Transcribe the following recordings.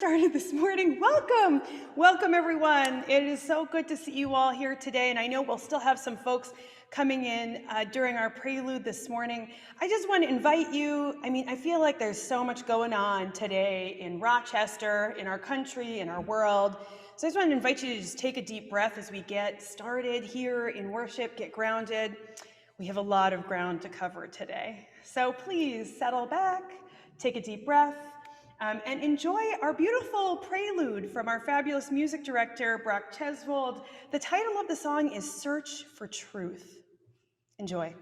started this morning. Welcome, welcome everyone. It is so good to see you all here today, and I know we'll still have some folks coming in during our prelude this morning. I just want to invite you, I feel like there's so much going on today in Rochester, in our country, in our world. So I just want to invite you to just take a deep breath as we get started here in worship, get grounded. We have a lot of ground to cover today. So please settle back, take a deep breath, and enjoy our beautiful prelude from our fabulous music director, Brock Cheswold. The title of the song is Search for Truth. Enjoy.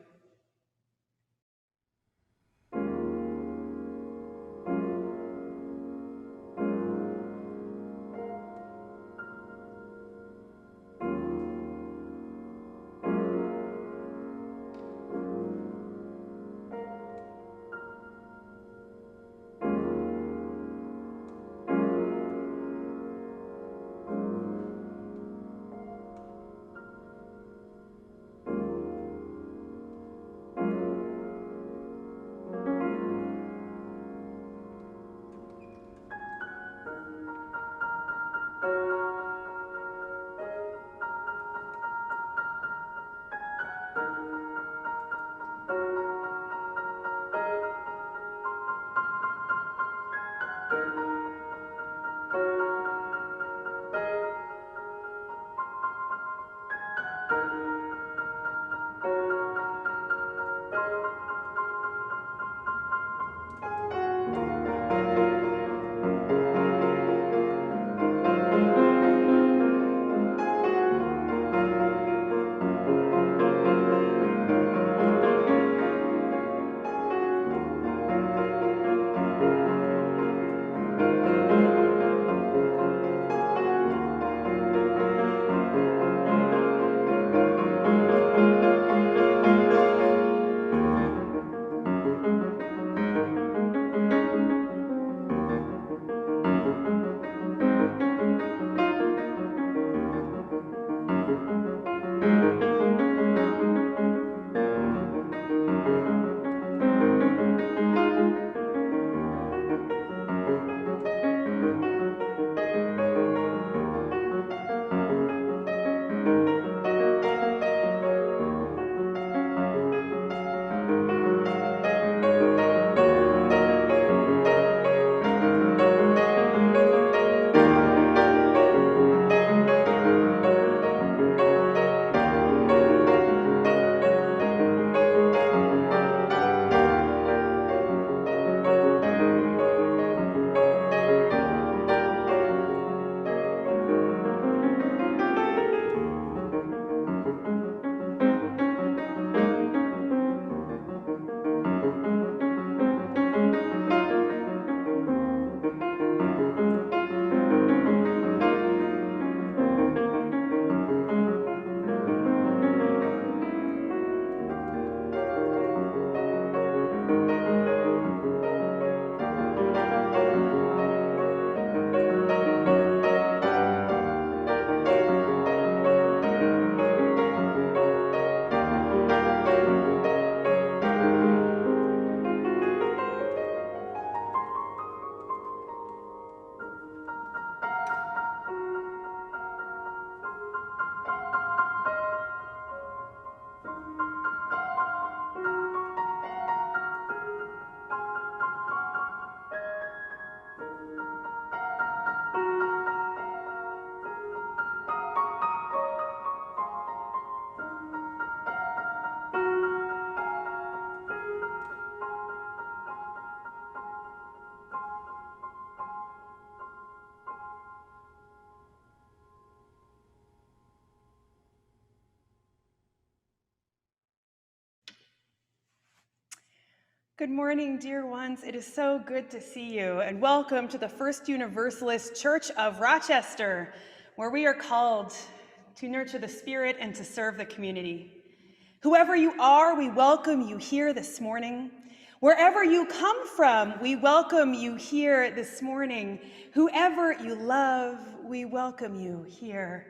Good morning, dear ones. It is so good to see you, and welcome to the First Universalist Church of Rochester, where we are called to nurture the spirit and to serve the community. Whoever you are, we welcome you here this morning. Wherever you come from, we welcome you here this morning. Whoever you love, we welcome you here.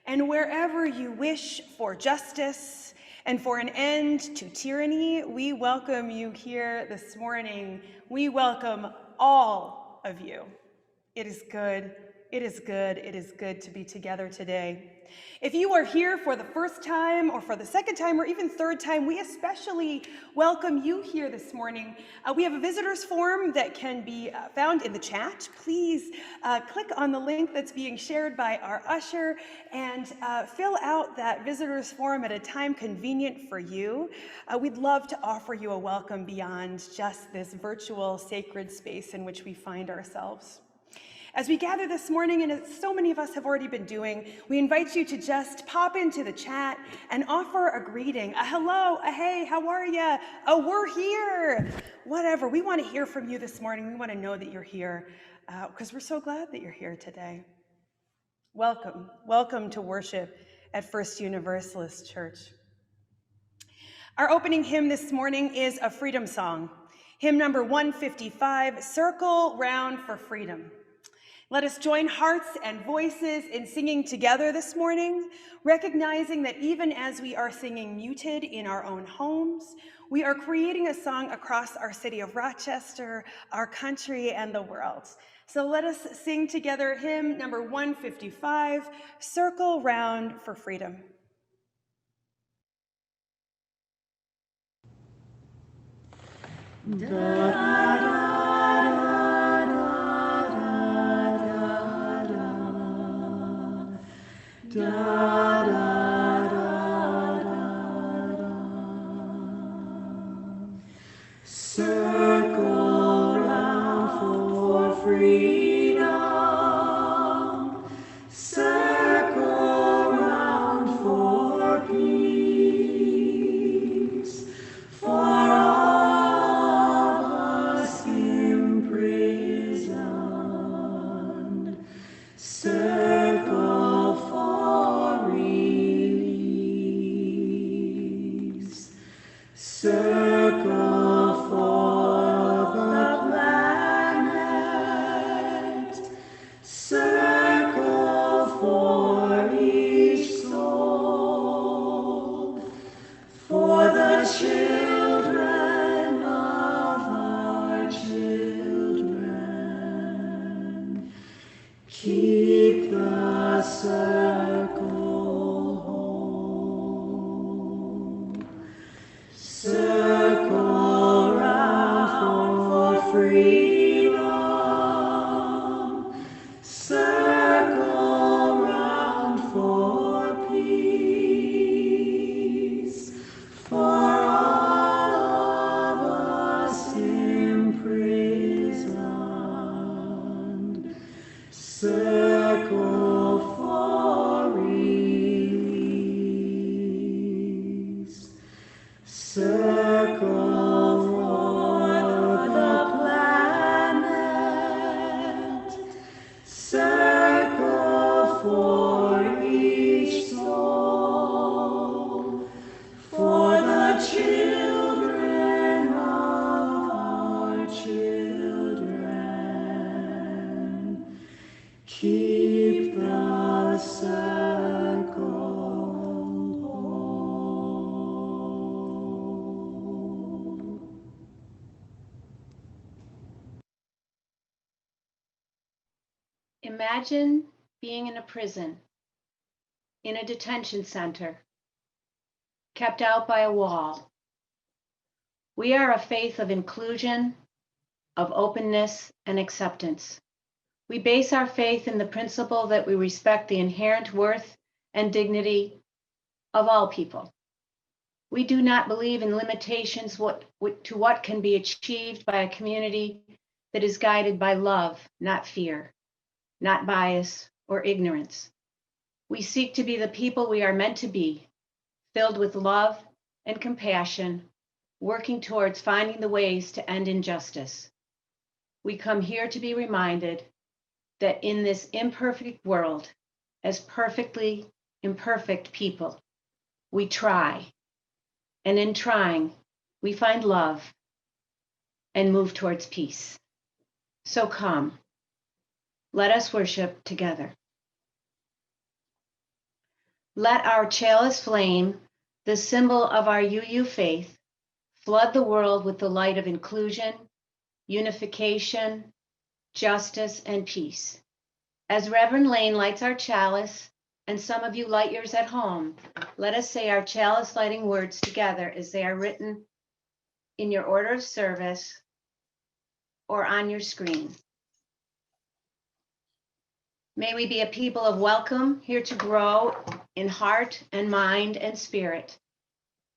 And wherever you wish for justice and for an end to tyranny, we welcome you here this morning. We welcome all of you. It is good. It is good. It is good to be together today. If you are here for the first time or for the second time or even third time, we especially welcome you here this morning. We have a visitors form that can be found in the chat. Please click on the link that's being shared by our usher and fill out that visitors form at a time convenient for you. We'd love to offer you a welcome beyond just this virtual sacred space in which we find ourselves. As we gather this morning, and as so many of us have already been doing, we invite you to just pop into the chat and offer a greeting, a hello, a hey, how are you? Oh, we're here. Whatever, we want to hear from you this morning. We want to know that you're here because we're so glad that you're here today. Welcome, welcome to worship at First Universalist Church. Our opening hymn this morning is a freedom song. Hymn number 155, Circle Round for Freedom. Let us join hearts and voices in singing together this morning, recognizing that even as we are singing muted in our own homes, we are creating a song across our city of Rochester, our country, and the world. So let us sing together hymn number 155, Circle Round for Freedom. Da, da, da. Da, da, da, da, da. Circle round for freedom. Circle round for peace. For all of us imprisoned. Circle for release. Circle for the planet. Circle for each soul. For the children of our children. Keep the circle whole. Circle round for freedom. Circle round for peace. For all of us imprisoned. Circle for release. Circle for the planet. Circle for each soul. For the children of our children. Keep the circle whole. Imagine being in a prison, in a detention center, kept out by a wall. We are a faith of inclusion, of openness and acceptance. We base our faith in the principle that we respect the inherent worth and dignity of all people. We do not believe in limitations to what can be achieved by a community that is guided by love, not fear, not bias or ignorance. We seek to be the people we are meant to be, filled with love and compassion, working towards finding the ways to end injustice. We come here to be reminded that in this imperfect world, as perfectly imperfect people, we try, and in trying, we find love and move towards peace. So come, let us worship together. Let our chalice flame, the symbol of our UU faith, flood the world with the light of inclusion, unification, justice, and peace. As Reverend Lane lights our chalice, and some of you light yours at home, let us say our chalice lighting words together as they are written in your order of service or on your screen. May we be a people of welcome, here to grow in heart and mind and spirit,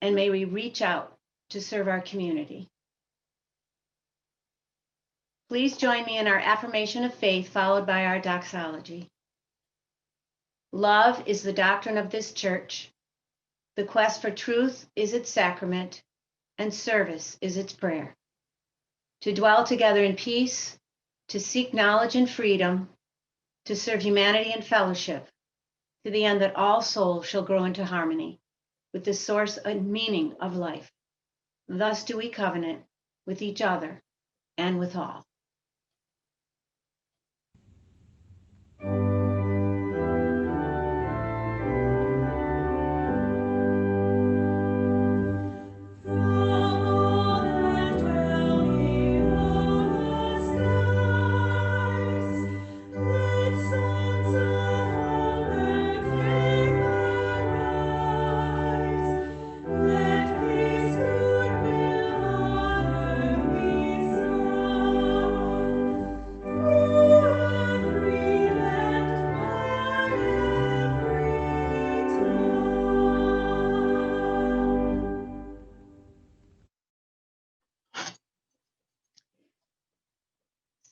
and may we reach out to serve our community. Please join me in our affirmation of faith, followed by our doxology. Love is the doctrine of this church. The quest for truth is its sacrament, and service is its prayer. To dwell together in peace, to seek knowledge and freedom, to serve humanity and fellowship, to the end that all souls shall grow into harmony with the source and meaning of life. Thus do we covenant with each other and with all.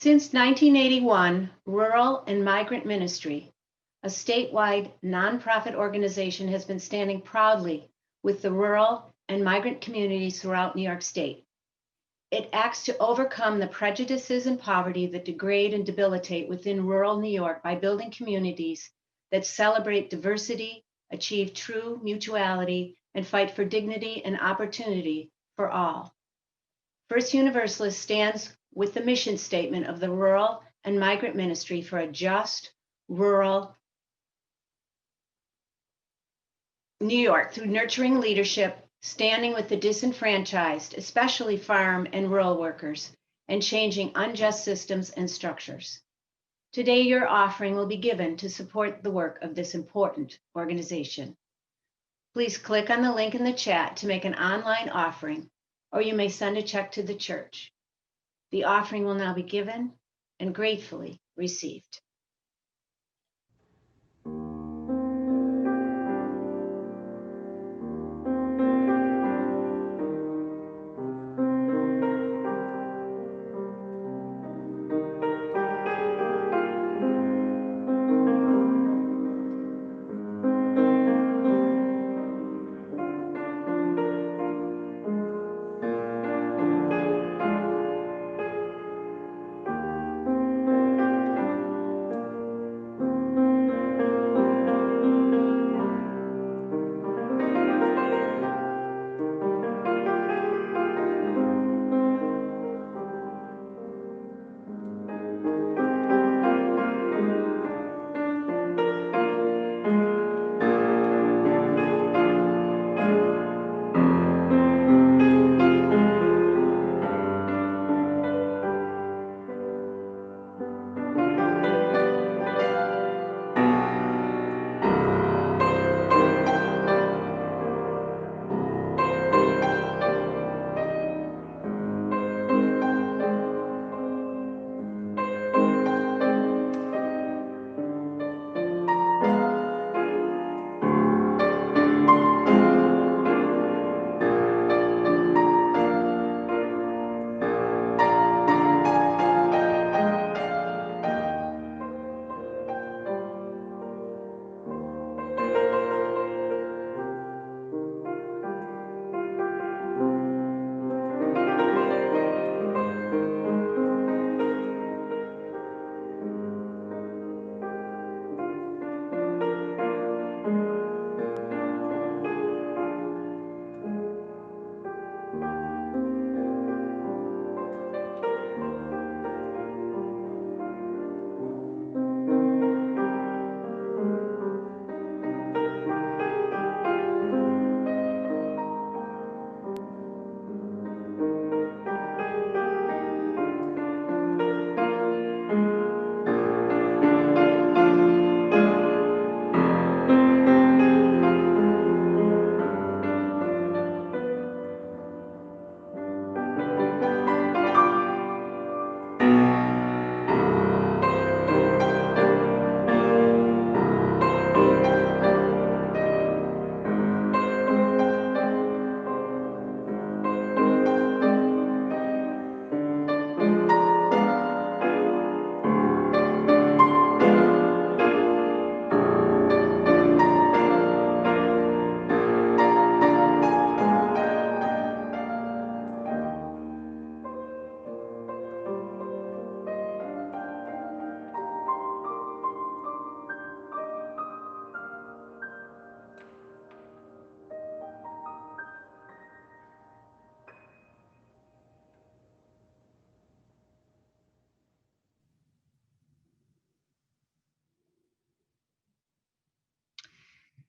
Since 1981, Rural and Migrant Ministry, a statewide nonprofit organization, has been standing proudly with the rural and migrant communities throughout New York State. It acts to overcome the prejudices and poverty that degrade and debilitate within rural New York by building communities that celebrate diversity, achieve true mutuality, and fight for dignity and opportunity for all. First Universalist stands with the mission statement of the Rural and Migrant Ministry for a just, rural New York through nurturing leadership, standing with the disenfranchised, especially farm and rural workers, and changing unjust systems and structures. Today, your offering will be given to support the work of this important organization. Please click on the link in the chat to make an online offering, or you may send a check to the church. The offering will now be given and gratefully received.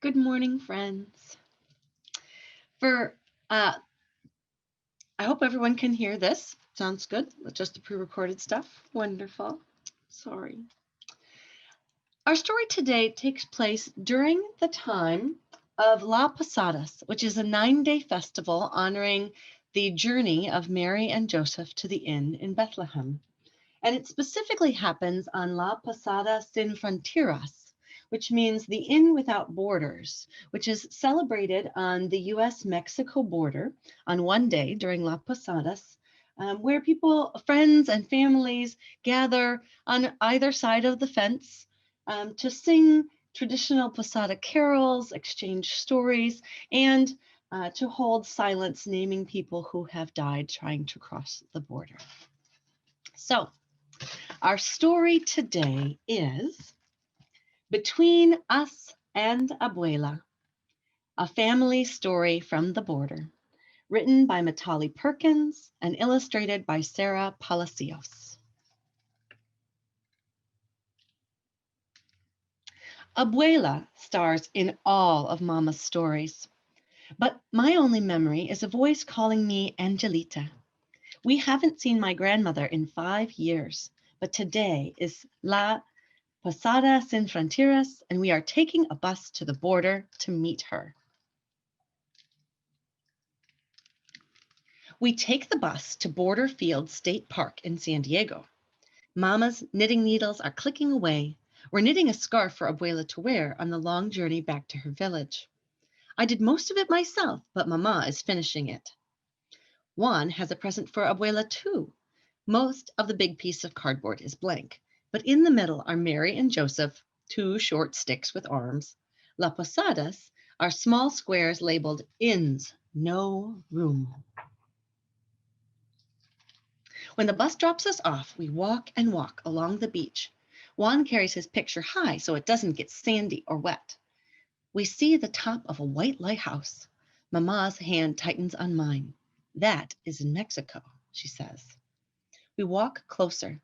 Good morning, friends. For I hope everyone can hear this. Sounds good. Just the pre-recorded stuff. Wonderful. Sorry. Our story today takes place during the time of La Posadas, which is a 9-day festival honoring the journey of Mary and Joseph to the inn in Bethlehem. And it specifically happens on La Posada Sin Fronteras, which means the Inn Without Borders, which is celebrated on the US-Mexico border on one day during La Posadas, where people, friends and families gather on either side of the fence to sing traditional Posada carols, exchange stories, and to hold silence naming people who have died trying to cross the border. So, our story today is Between Us and Abuela, a family story from the border, written by Matali Perkins and illustrated by Sarah Palacios. Abuela stars in all of Mama's stories, but my only memory is a voice calling me Angelita. We haven't seen my grandmother in 5 years, but today is La Posada Sin Fronteras, and we are taking a bus to the border to meet her. We take the bus to Border Field State Park in San Diego. Mama's knitting needles are clicking away. We're knitting a scarf for Abuela to wear on the long journey back to her village. I did most of it myself, but Mama is finishing it. Juan has a present for Abuela too. Most of the big piece of cardboard is blank, but in the middle are Mary and Joseph, 2 short sticks with arms. La Posadas are small squares labeled inns, no room. When the bus drops us off, we walk and walk along the beach. Juan carries his picture high so it doesn't get sandy or wet. We see the top of a white lighthouse. Mama's hand tightens on mine. That is in Mexico, she says. We walk closer.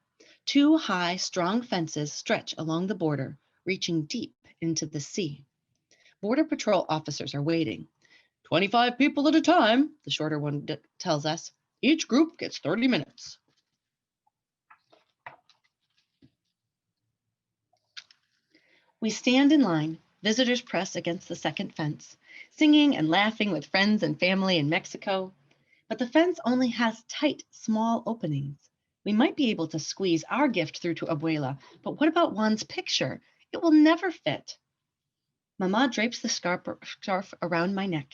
2 high, strong fences stretch along the border, reaching deep into the sea. Border Patrol officers are waiting. 25 people at a time, the shorter one tells us. Each group gets 30 minutes. We stand in line. Visitors press against the second fence, singing and laughing with friends and family in Mexico. But the fence only has tight, small openings. We might be able to squeeze our gift through to Abuela, but what about Juan's picture? It will never fit. Mama drapes the scarf around my neck.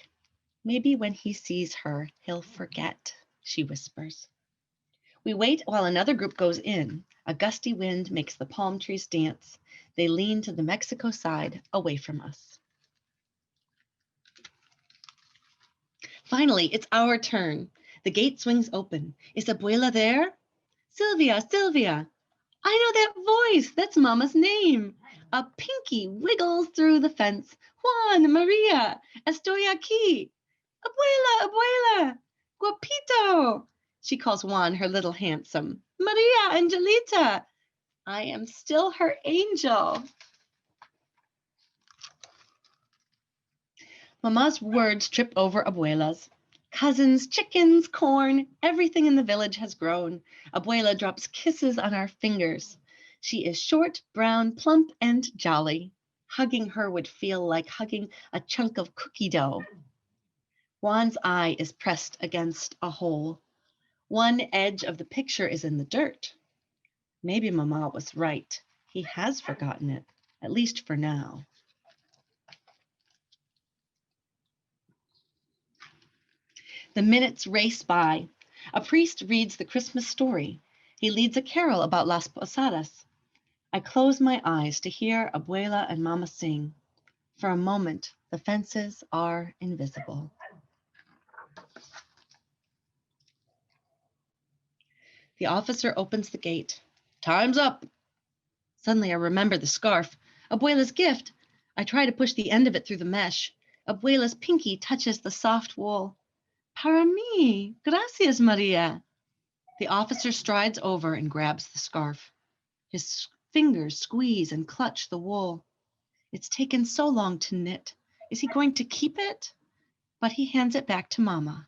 Maybe when he sees her, he'll forget, she whispers. We wait while another group goes in. A gusty wind makes the palm trees dance. They lean to the Mexico side, away from us. Finally, it's our turn. The gate swings open. Is Abuela there? Sylvia, Sylvia. I know that voice. That's Mama's name. A pinky wiggles through the fence. Juan, Maria, estoy aquí. Abuela, Abuela, guapito. She calls Juan her little handsome. Maria, Angelita. I am still her angel. Mama's words trip over Abuela's. Cousins, chickens, corn, everything in the village has grown. Abuela drops kisses on our fingers. She is short, brown, plump, and jolly. Hugging her would feel like hugging a chunk of cookie dough. Juan's eye is pressed against a hole. One edge of the picture is in the dirt. Maybe Mama was right. He has forgotten it, at least for now. The minutes race by. A priest reads the Christmas story. He leads a carol about Las Posadas. I close my eyes to hear Abuela and Mama sing. For a moment, the fences are invisible. The officer opens the gate. Time's up. Suddenly I remember the scarf. Abuela's gift. I try to push the end of it through the mesh. Abuela's pinky touches the soft wool. Para mí. Gracias, Maria. The officer strides over and grabs the scarf. His fingers squeeze and clutch the wool. It's taken so long to knit. Is he going to keep it? But he hands it back to Mama.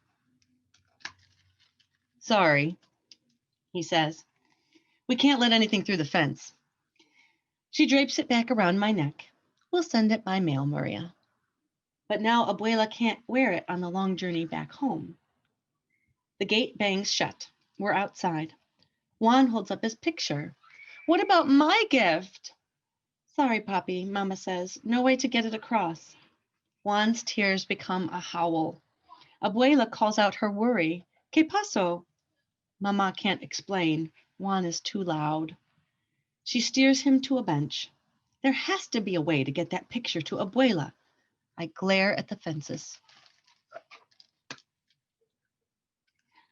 Sorry, he says. We can't let anything through the fence. She drapes it back around my neck. We'll send it by mail, Maria. But now Abuela can't wear it on the long journey back home. The gate bangs shut. We're outside. Juan holds up his picture. What about my gift? Sorry, Papi, Mama says. No way to get it across. Juan's tears become a howl. Abuela calls out her worry. ¿Qué pasó? Mama can't explain. Juan is too loud. She steers him to a bench. There has to be a way to get that picture to Abuela. I glare at the fences.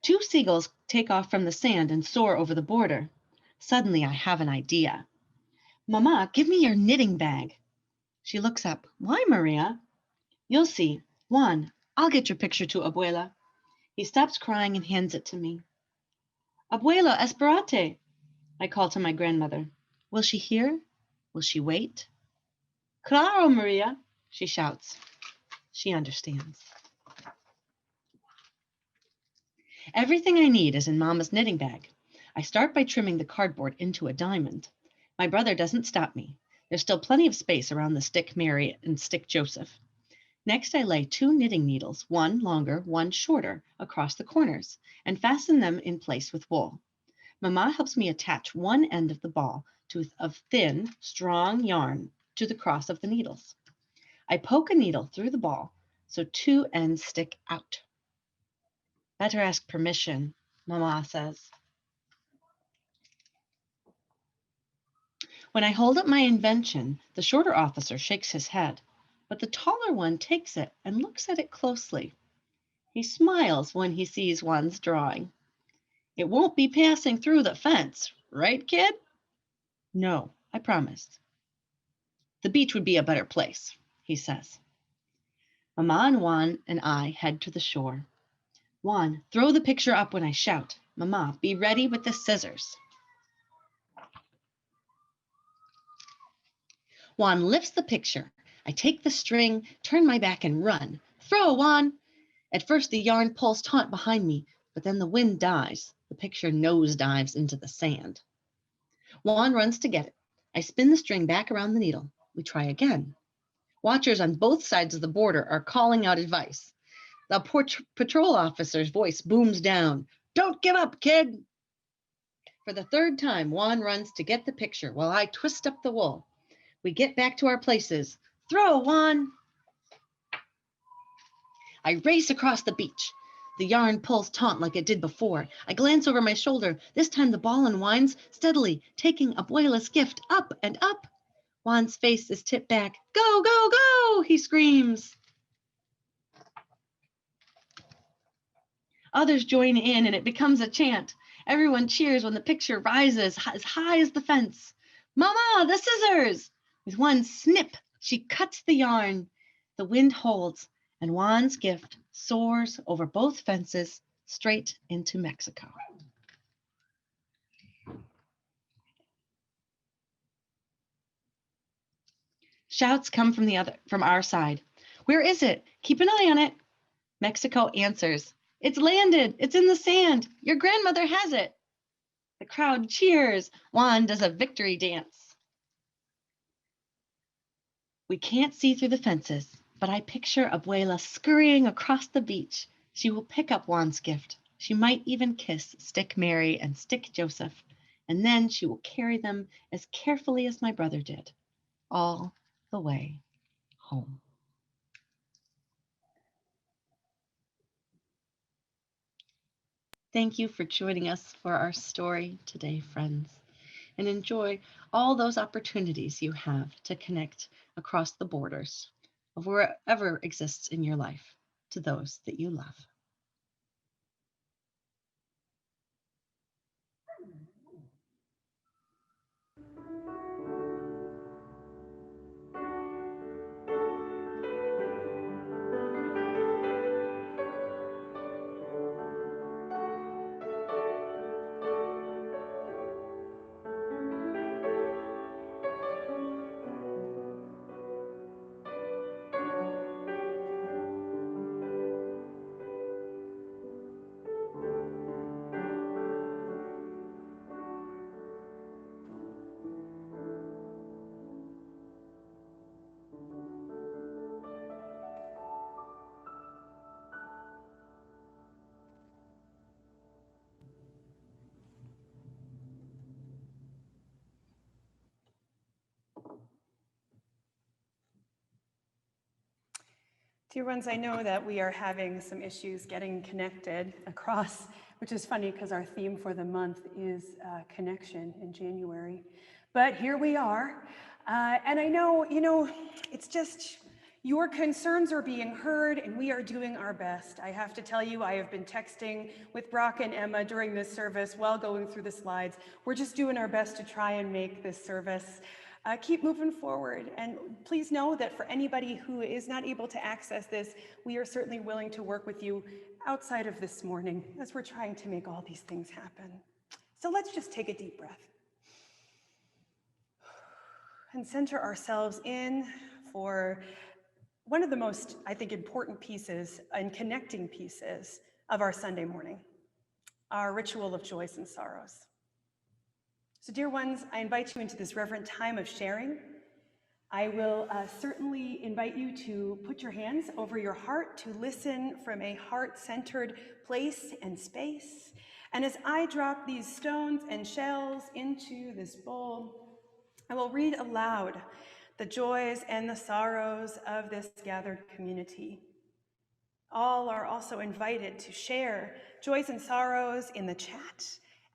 2 seagulls take off from the sand and soar over the border. Suddenly, I have an idea. Mama, give me your knitting bag. She looks up. Why, Maria? You'll see. Juan, I'll get your picture to Abuela. He stops crying and hands it to me. Abuela, esperate, I call to my grandmother. Will she hear? Will she wait? Claro, Maria, she shouts. She understands. Everything I need is in Mama's knitting bag. I start by trimming the cardboard into a diamond. My brother doesn't stop me. There's still plenty of space around the stick Mary and stick Joseph. Next, I lay 2 knitting needles, one longer, one shorter, across the corners, and fasten them in place with wool. Mama helps me attach one end of the ball of thin, strong yarn to the cross of the needles. I poke a needle through the ball so 2 ends stick out. Better ask permission, Mama says. When I hold up my invention, the shorter officer shakes his head, but the taller one takes it and looks at it closely. He smiles when he sees Juan's drawing. It won't be passing through the fence, right, kid? No, I promise. The beach would be a better place, he says. Mama and Juan and I head to the shore. Juan, throw the picture up when I shout. Mama, be ready with the scissors. Juan lifts the picture. I take the string, turn my back, and run. Throw, Juan! At first, the yarn pulls taut behind me, but then the wind dies. The picture nosedives into the sand. Juan runs to get it. I spin the string back around the needle. We try again. Watchers on both sides of the border are calling out advice. The patrol officer's voice booms down. Don't give up, kid! For the 3rd time, Juan runs to get the picture while I twist up the wool. We get back to our places. Throw, Juan! I race across the beach. The yarn pulls taut like it did before. I glance over my shoulder. This time the ball unwinds steadily, taking Abuela's gift up and up. Juan's face is tipped back. Go, go, go, he screams. Others join in and it becomes a chant. Everyone cheers when the picture rises as high as the fence. Mama, the scissors! With one snip, she cuts the yarn. The wind holds, and Juan's gift soars over both fences straight into Mexico. Shouts come from our side. Where is it? Keep an eye on it. Mexico answers. It's landed. It's in the sand. Your grandmother has it. The crowd cheers. Juan does a victory dance. We can't see through the fences, but I picture Abuela scurrying across the beach. She will pick up Juan's gift. She might even kiss Stick Mary and Stick Joseph, and then she will carry them as carefully as my brother did, all the way home. Thank you for joining us for our story today, friends, and enjoy all those opportunities you have to connect across the borders of wherever exists in your life to those that you love. Dear ones, I know that we are having some issues getting connected across, which is funny because our theme for the month is connection in January. But here we are. And I know, it's just your concerns are being heard and we are doing our best. I have to tell you, I have been texting with Brock and Emma during this service while going through the slides. We're just doing our best to try and make this service keep moving forward. And please know that for anybody who is not able to access this, we are certainly willing to work with you outside of this morning as we're trying to make all these things happen. So let's just take a deep breath and center ourselves in for one of the most, I think, important pieces and connecting pieces of our Sunday morning, our ritual of joys and sorrows. So dear ones, I invite you into this reverent time of sharing. I will certainly invite you to put your hands over your heart to listen from a heart-centered place and space. And as I drop these stones and shells into this bowl, I will read aloud the joys and the sorrows of this gathered community. All are also invited to share joys and sorrows in the chat,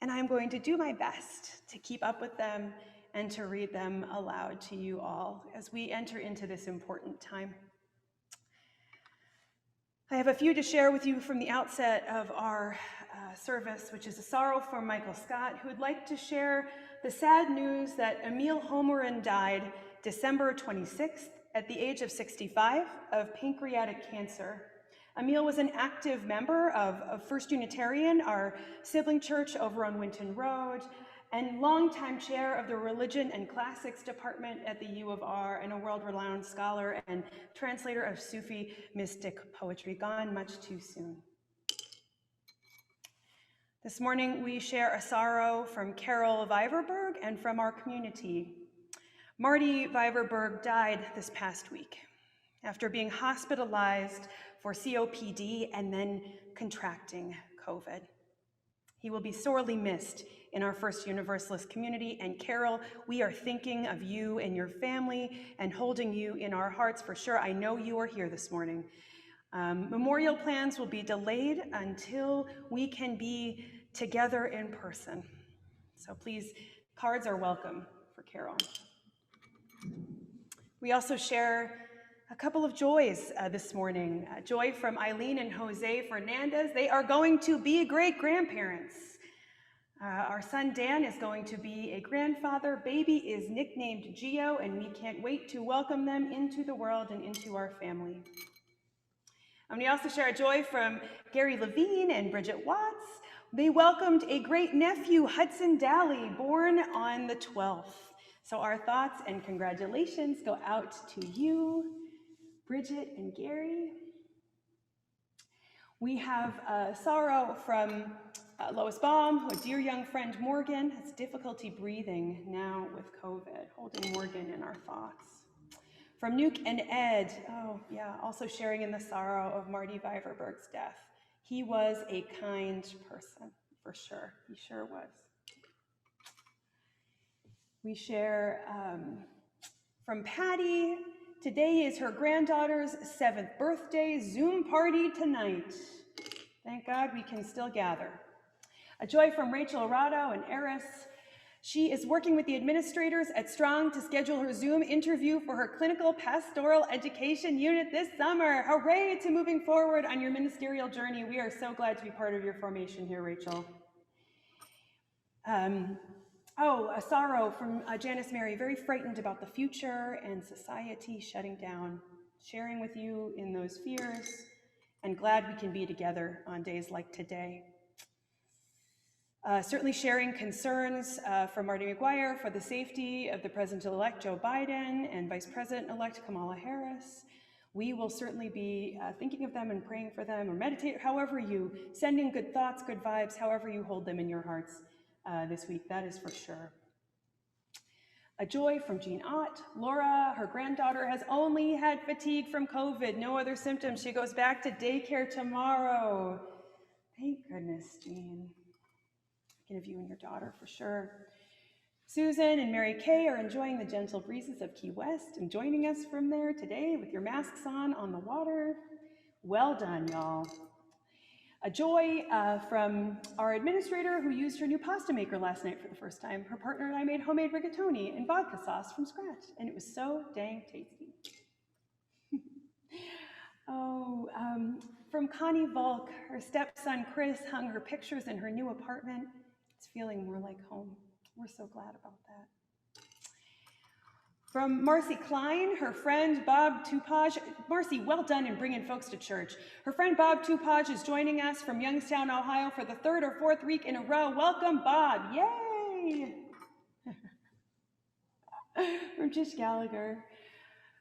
and I'm going to do my best to keep up with them and to read them aloud to you all as we enter into this important time. I have a few to share with you from the outset of our service, which is a sorrow from Michael Scott, who would like to share the sad news that Emil Homerin died December 26th at the age of 65 of pancreatic cancer. Emil was an active member of First Unitarian, our sibling church over on Winton Road, and longtime chair of the Religion and Classics Department at the UURoc, and a world-renowned scholar and translator of Sufi mystic poetry, gone much too soon. This morning, we share a sorrow from Carol Viverberg and from our community. Marty Viverberg died this past week after being hospitalized for COPD and then contracting COVID. He will be sorely missed in our First Universalist community, and Carol, we are thinking of you and your family and holding you in our hearts for sure. I know you are here this morning. Memorial plans will be delayed until we can be together in person. So please, cards are welcome for Carol. We also share a couple of joys this morning. Joy from Eileen and Jose Fernandez. They are going to be great-grandparents. Our son Dan is going to be a grandfather. Baby is nicknamed Gio, and we can't wait to welcome them into the world and into our family. And we also share a joy from Gary Levine and Bridget Watts. They welcomed a great nephew, Hudson Daly, born on the 12th. So our thoughts and congratulations go out to you, Bridget and Gary. We have a sorrow from Lois Baum, a dear young friend, Morgan, has difficulty breathing now with COVID, holding Morgan in our thoughts. From Nuke and Ed, also sharing in the sorrow of Marty Viverberg's death. He was a kind person, for sure. He sure was. We share from Patty. Today is her granddaughter's 7th birthday. Zoom party tonight. Thank God we can still gather. A joy from Rachel Arado and Eris. She is working with the administrators at Strong to schedule her Zoom interview for her clinical pastoral education unit this summer. Hooray to moving forward on your ministerial journey. We are so glad to be part of your formation here, Rachel. A sorrow from Janice Mary, very frightened about the future and society shutting down, sharing with you in those fears, and glad we can be together on days like today. Certainly sharing concerns from Marty McGuire for the safety of the President-elect Joe Biden and Vice President-elect Kamala Harris. We will certainly be thinking of them and praying for them, or meditate, however you, sending good thoughts, good vibes, however you hold them in your hearts this week, that is for sure. A joy from Jean Ott. Laura, her granddaughter, has only had fatigue from COVID, no other symptoms. She goes back to daycare tomorrow. Thank goodness, Jean. Thinking of you and your daughter for sure. Susan and Mary Kay are enjoying the gentle breezes of Key West and joining us from there today with your masks on the water. Well done, y'all. A joy from our administrator who used her new pasta maker last night for the first time. Her partner and I made homemade rigatoni and vodka sauce from scratch, and it was so dang tasty. From Connie Volk, her stepson Chris hung her pictures in her new apartment. It's feeling more like home. We're so glad about that. From Marcy Klein, her friend Bob Tupaj. Marcy, well done in bringing folks to church. Her friend Bob Tupaj is joining us from Youngstown, Ohio for the third or fourth week in a row. Welcome, Bob. Yay! From Tish Gallagher.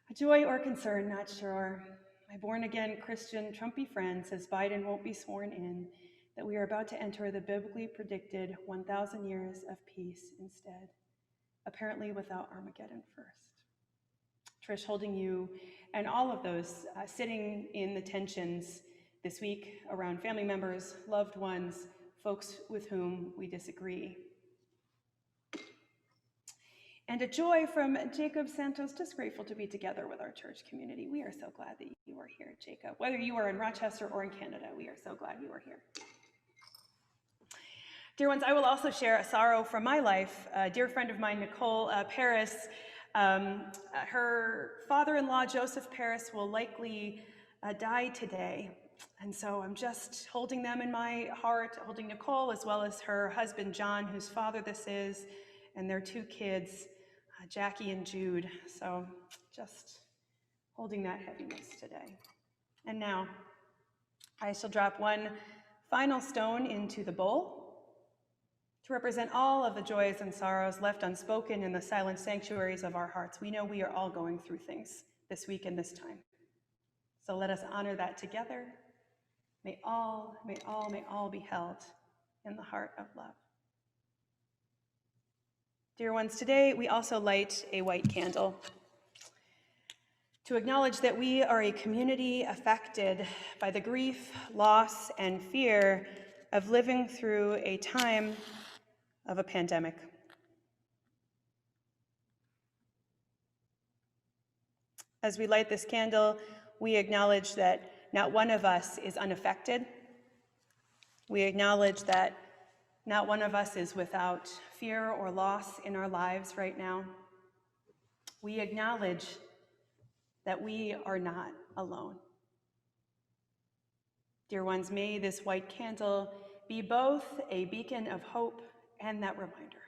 A joy or concern, not sure. My born-again Christian Trumpy friend says Biden won't be sworn in, that we are about to enter the biblically predicted 1,000 years of peace instead, apparently without Armageddon first. Trish, holding you and all of those sitting in the tensions this week around family members, loved ones, folks with whom we disagree. And a joy from Jacob Santos, just grateful to be together with our church community. We are so glad that you are here, Jacob. Whether you are in Rochester or in Canada, we are so glad you are here. Dear ones, I will also share a sorrow from my life. A dear friend of mine, Nicole Paris, her father-in-law, Joseph Paris, will likely die today. And so I'm just holding them in my heart, holding Nicole as well as her husband, John, whose father this is, and their two kids, Jackie and Jude. So just holding that heaviness today. And now I shall drop one final stone into the bowl to represent all of the joys and sorrows left unspoken in the silent sanctuaries of our hearts. We know we are all going through things this week and this time. So let us honor that together. May all be held in the heart of love. Dear ones, today we also light a white candle to acknowledge that we are a community affected by the grief, loss, and fear of living through a time of a pandemic. As we light this candle, we acknowledge that not one of us is unaffected. We acknowledge that not one of us is without fear or loss in our lives right now. We acknowledge that we are not alone. Dear ones, may this white candle be both a beacon of hope and that reminder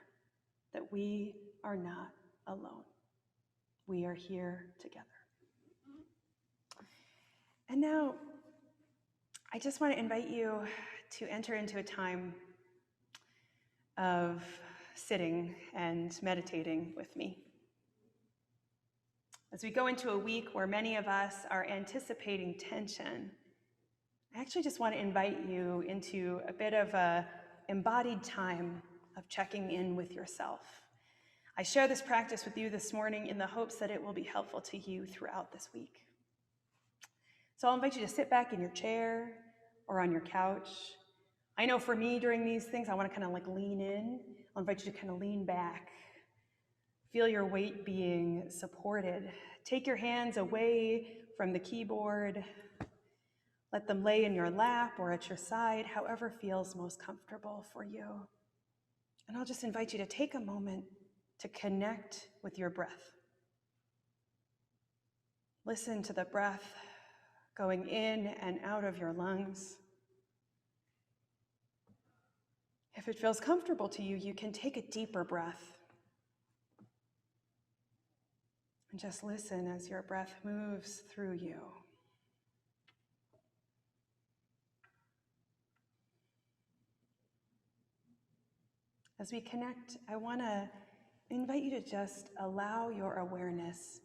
that we are not alone. We are here together. And now, I just want to invite you to enter into a time of sitting and meditating with me. As we go into a week where many of us are anticipating tension, I actually just want to invite you into a bit of an embodied time of checking in with yourself. I share this practice with you this morning in the hopes that it will be helpful to you throughout this week. So I'll invite you to sit back in your chair or on your couch. I know for me during these things, I want to kind of like lean in. I'll invite you to kind of lean back. Feel your weight being supported. Take your hands away from the keyboard. Let them lay in your lap or at your side, however feels most comfortable for you. And I'll just invite you to take a moment to connect with your breath. Listen to the breath going in and out of your lungs. If it feels comfortable to you, you can take a deeper breath. And just listen as your breath moves through you. As we connect, I want to invite you to just allow your awareness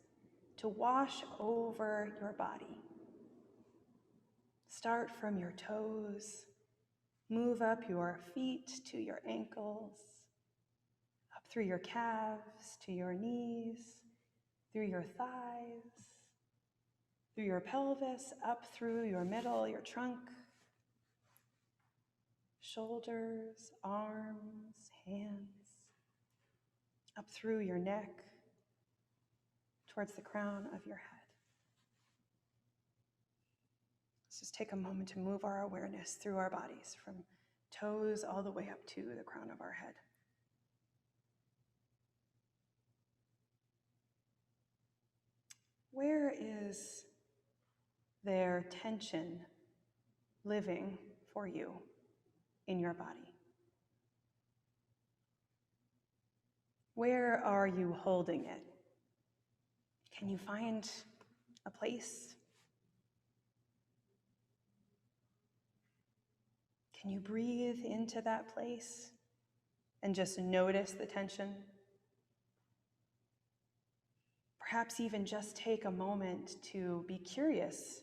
to wash over your body. Start from your toes, move up your feet to your ankles, up through your calves to your knees, through your thighs, through your pelvis, up through your middle, your trunk, shoulders, arms, hands. up through your neck, towards the crown of your head. Let's just take a moment to move our awareness through our bodies, from toes all the way up to the crown of our head. Where is there tension living for you in your body? Where are you holding it? Can you find a place? Can you breathe into that place and just notice the tension? Perhaps even just take a moment to be curious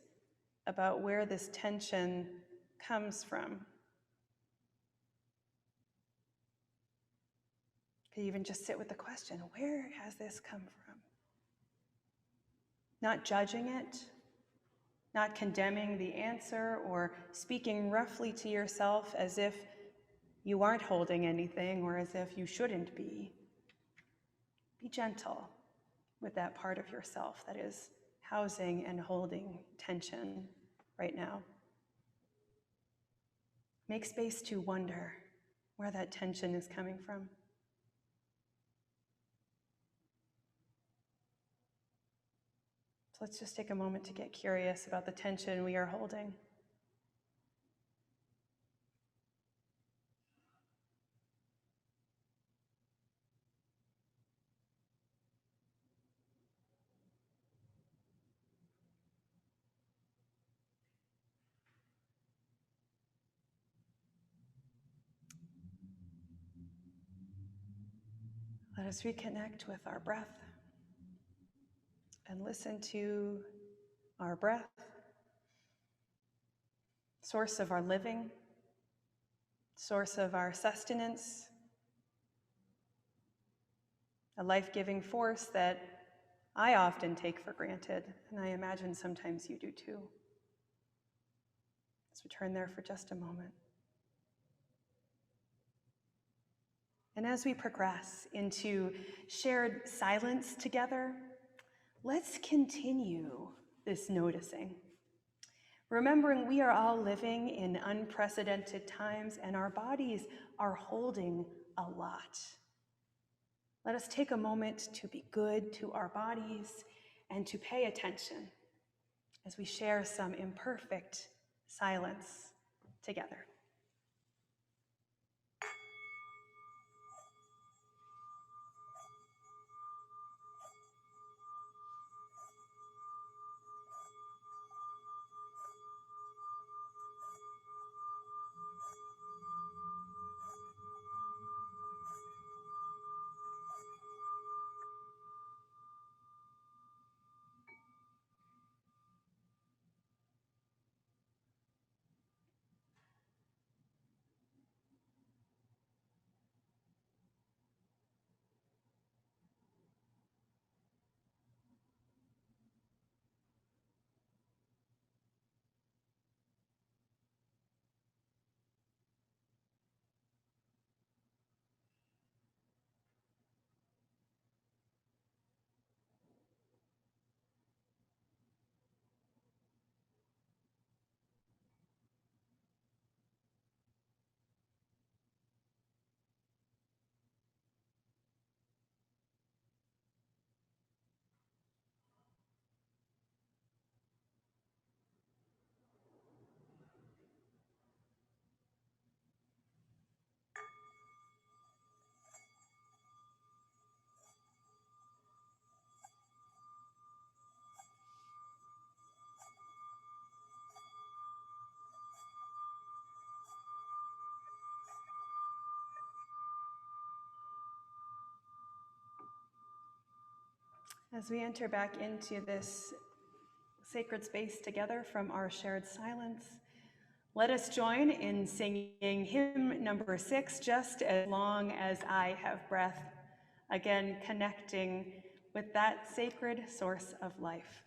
about where this tension comes from. Could even just sit with the question, where has this come from? Not judging it, not condemning the answer or speaking roughly to yourself as if you aren't holding anything or as if you shouldn't be. Be gentle with that part of yourself that is housing and holding tension right now. Make space to wonder where that tension is coming from. So let's just take a moment to get curious about the tension we are holding. Let us reconnect with our breath and listen to our breath, source of our living, source of our sustenance, a life-giving force that I often take for granted, and I imagine sometimes you do too. Let's return there for just a moment. And as we progress into shared silence together, let's continue this noticing. Remembering we are all living in unprecedented times and our bodies are holding a lot. Let us take a moment to be good to our bodies and to pay attention as we share some imperfect silence together. As we enter back into this sacred space together from our shared silence, let us join in singing hymn number 6, Just as Long as I Have Breath, again connecting with that sacred source of life.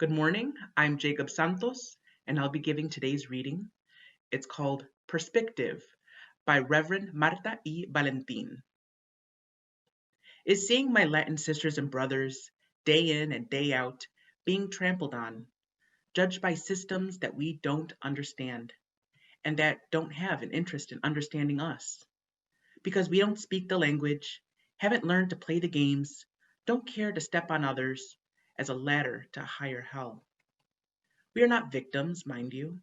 Good morning. I'm Jacob Santos, and I'll be giving today's reading. It's called Perspective by Reverend Marta y Valentin. Is seeing my Latin sisters and brothers, day in and day out, being trampled on, judged by systems that we don't understand, and that don't have an interest in understanding us. Because we don't speak the language, haven't learned to play the games, don't care to step on others as a ladder to a higher hell. We are not victims, mind you.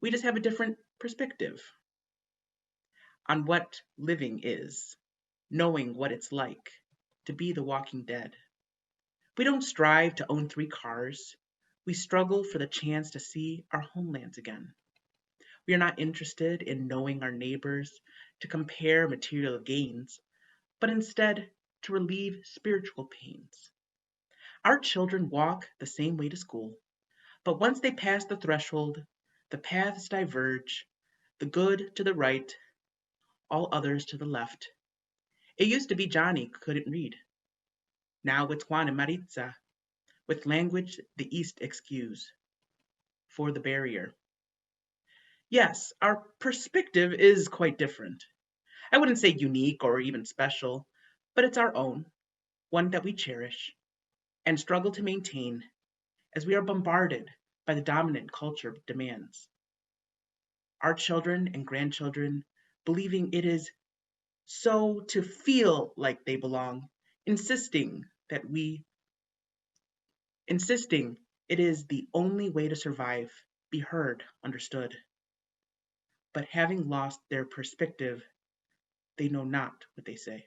We just have a different perspective on what living is, knowing what it's like to be the walking dead. We don't strive to own 3 cars. We struggle for the chance to see our homelands again. We are not interested in knowing our neighbors to compare material gains, but instead to relieve spiritual pains. Our children walk the same way to school, but once they pass the threshold, the paths diverge, the good to the right, all others to the left. It used to be Johnny couldn't read. Now it's Juan and Maritza, with language the East excuse for the barrier. Yes, our perspective is quite different. I wouldn't say unique or even special, but it's our own, one that we cherish and struggle to maintain as we are bombarded by the dominant culture demands. Our children and grandchildren believing it is so to feel like they belong, insisting that we insisting it is the only way to survive, be heard, understood. But having lost their perspective, they know not what they say.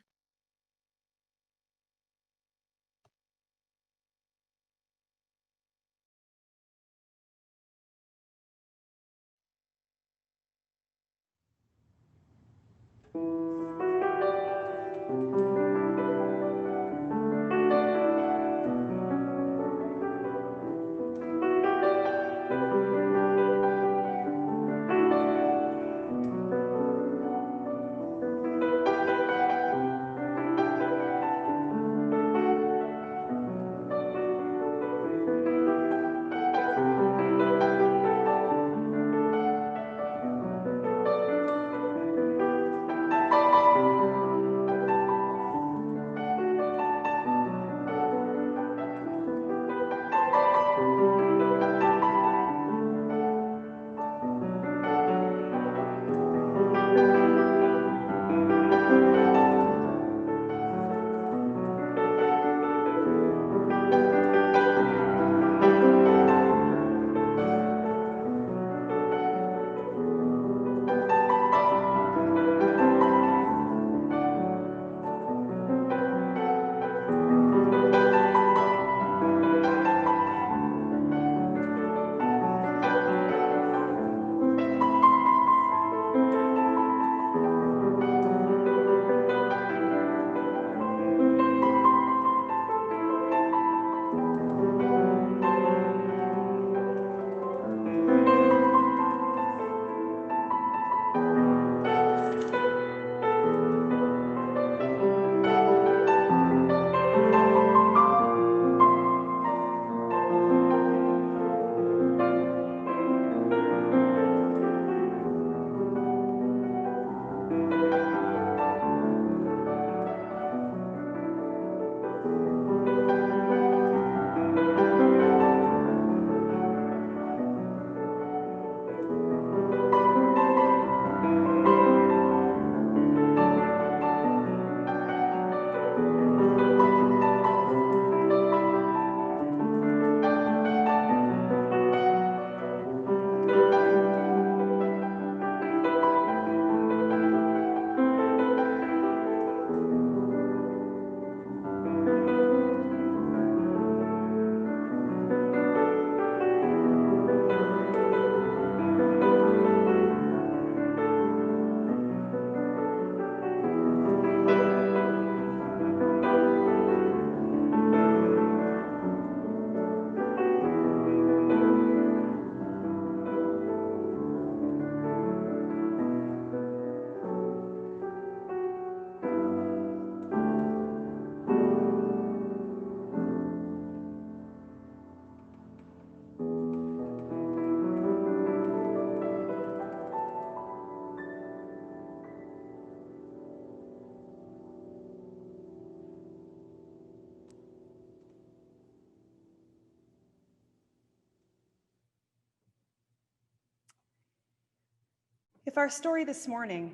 If our story this morning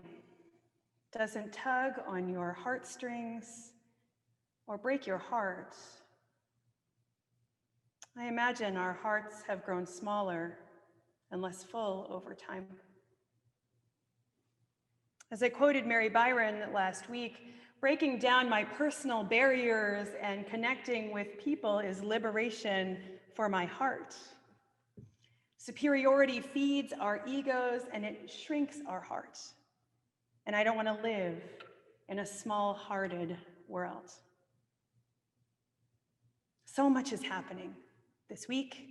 doesn't tug on your heartstrings or break your heart, I imagine our hearts have grown smaller and less full over time. As I quoted Mary Byron last week, breaking down my personal barriers and connecting with people is liberation for my heart. Superiority feeds our egos and it shrinks our heart. And I don't want to live in a small-hearted world. So much is happening this week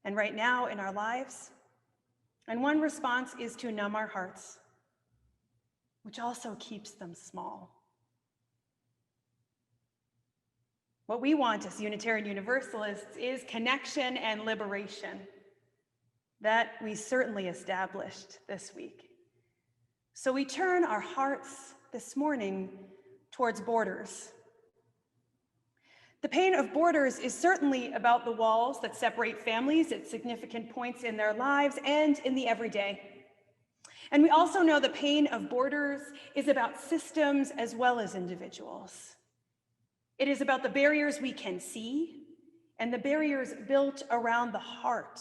and right now in our lives. And one response is to numb our hearts, which also keeps them small. What we want as Unitarian Universalists is connection and liberation. That we certainly established this week. So we turn our hearts this morning towards borders. The pain of borders is certainly about the walls that separate families at significant points in their lives and in the everyday. And we also know the pain of borders is about systems as well as individuals. It is about the barriers we can see and the barriers built around the heart.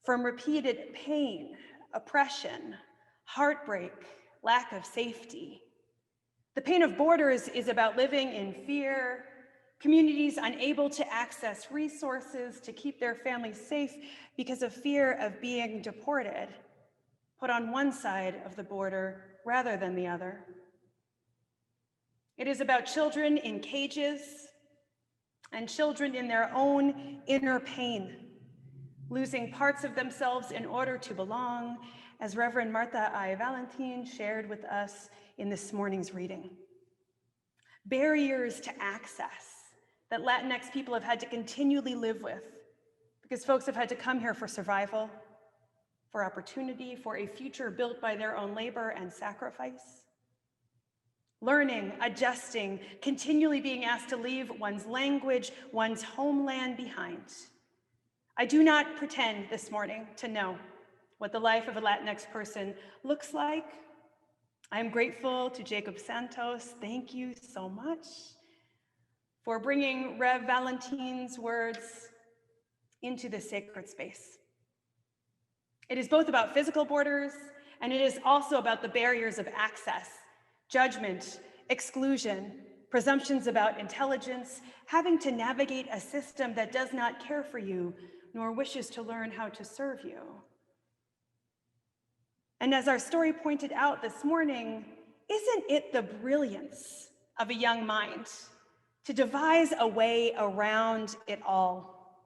From repeated pain, oppression, heartbreak, lack of safety. The pain of borders is about living in fear, communities unable to access resources to keep their families safe because of fear of being deported, put on one side of the border rather than the other. It is about children in cages and children in their own inner pain, losing parts of themselves in order to belong, as Reverend Martha I. Valentin shared with us in this morning's reading. Barriers to access that Latinx people have had to continually live with because folks have had to come here for survival, for opportunity, for a future built by their own labor and sacrifice. Learning, adjusting, continually being asked to leave one's language, one's homeland behind. I do not pretend this morning to know what the life of a Latinx person looks like. I am grateful to Jacob Santos. Thank you so much for bringing Rev Valentin's words into this sacred space. It is both about physical borders, and it is also about the barriers of access, judgment, exclusion, presumptions about intelligence, having to navigate a system that does not care for you, nor wishes to learn how to serve you. And as our story pointed out this morning, isn't it the brilliance of a young mind to devise a way around it all,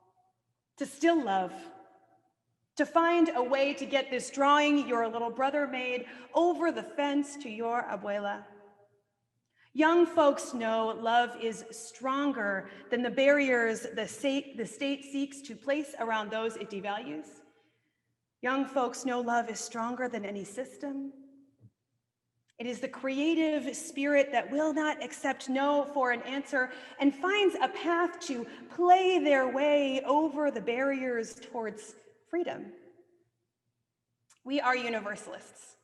to still love, to find a way to get this drawing your little brother made over the fence to your abuela? Young folks know love is stronger than the barriers the state seeks to place around those it devalues. Young folks know love is stronger than any system. It is the creative spirit that will not accept no for an answer and finds a path to play their way over the barriers towards freedom. We are Universalists,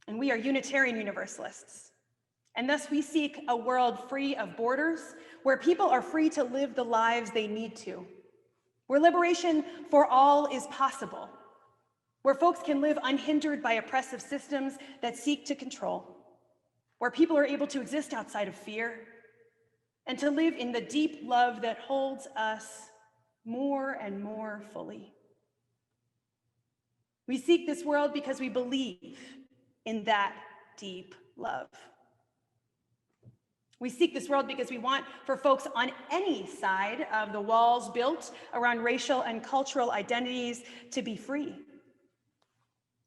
and we are Unitarian Universalists. And thus we seek a world free of borders, where people are free to live the lives they need to, where liberation for all is possible, where folks can live unhindered by oppressive systems that seek to control, where people are able to exist outside of fear, and to live in the deep love that holds us more and more fully. We seek this world because we believe in that deep love. We seek this world because we want for folks on any side of the walls built around racial and cultural identities to be free.